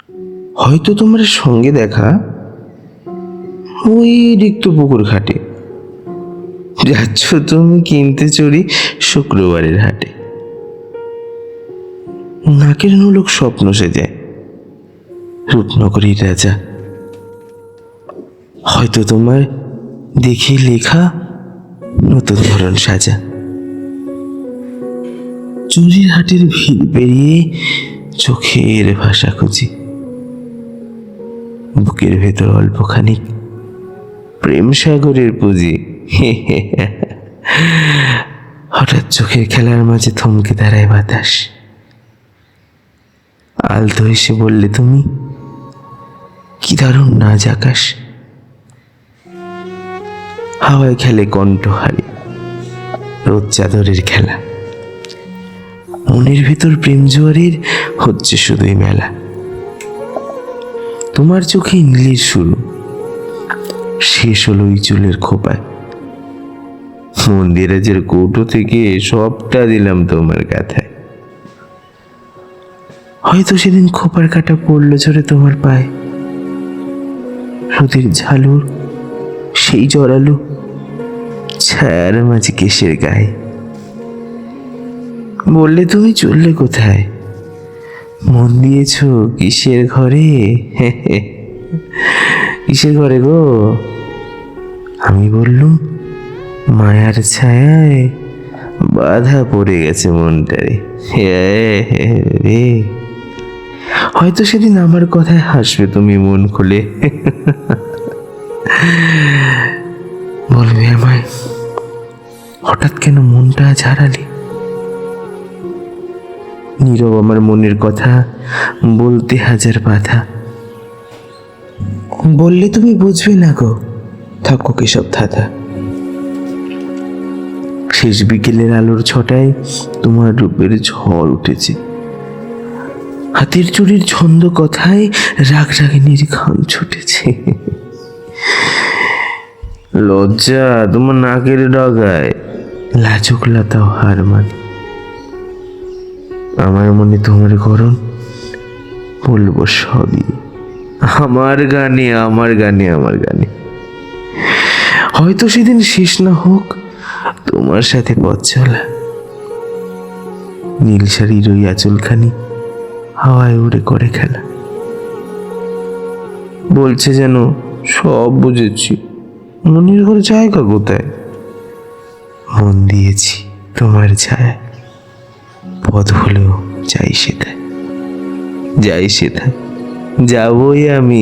হয়তো তোমার সঙ্গে দেখা ওই রিক্ত পুকুর ঘাটে, যাচ্ছ তুমি কিনতে চড়ি শুক্রবারের হাটে। নাকের নোলক স্বপ্ন সেজে রূপনগরীর রাজা, হয়তো তোমার দেখে লেখা নতুন ধরন সাজা। চুরির হাটের ভিড় পেরিয়ে চোখের ভাষা খুঁজি, বুকের ভেতর অল্পখানি প্রেম সাগরের পুঁজি। হঠাৎ চোখের খেলার মাঝে থমকে দাঁড়ায় বাতাস, আলতো এসে বললে তুমি, কি দারুণ নাজ আকাশ। হাওয়ায় খেলে কণ্ঠহারি রোদ চাদরের খেলা, মনের ভেতর প্রেম জোয়ারের হচ্ছে শুধুই মেলা। তোমার চোখে নীলের শুরু, শেষ হলো ওই চুলের খোপায়। মন্দিরাজের কৌটো থেকে সবটা দিলাম তোমার কাথায়। হয়তো সেদিন খোপার কাটা পড়লো ঝরে তোমার পায়ে, রোদের ঝালুর সেই জড়ালো ছায়ার মাঝে কেশের গায়ে। বললে তুমি চললে কোথায়, মন দিয়েছ কিসের ঘরে? কিসের ঘরে গো? আমি বললুম, মায়ার ছায়ায় বাধা পড়ে গেছে মনটারে রে। হয়তো সেদিন আমার কথায় হাসবে তুমি মন খুলে, বলবে আমায়, হঠাৎ কেন মনটা আজ হারালে? নীরব আমার মনের কথা বলতে হাজার বাধা। বললে তুমি বুঝবে না গো, থাকো কেসব ধাঁধা। শেষ বিকেলের আলোর ছটায় তোমার রূপের ঝড় উঠেছে, হাতের চুড়ির ছন্দ কথায় রাগ রাগিনীর ঘাম ছুটেছে। লজ্জা তোমার নাকের ডগায়, লাজুক লতাও হার মানে। আমার মনে তোমার গরম, বলবো সবই আমার গানে, আমার গানে, আমার গানে। হয়তো সেদিন শেষ না হোক তোমার সাথে পথ চলা, নীল শাড়ির ওই আঁচলখানি হাওয়ায় উড়ে করে খেলা। বলছে যেন সব বুঝেছি, মনের ঘরে জায়গা কোথায়? মন দিয়েছি তোমার ছায়ায়, পথ হলেও যাই সেথায়, যাই সেথায় যাবই আমি।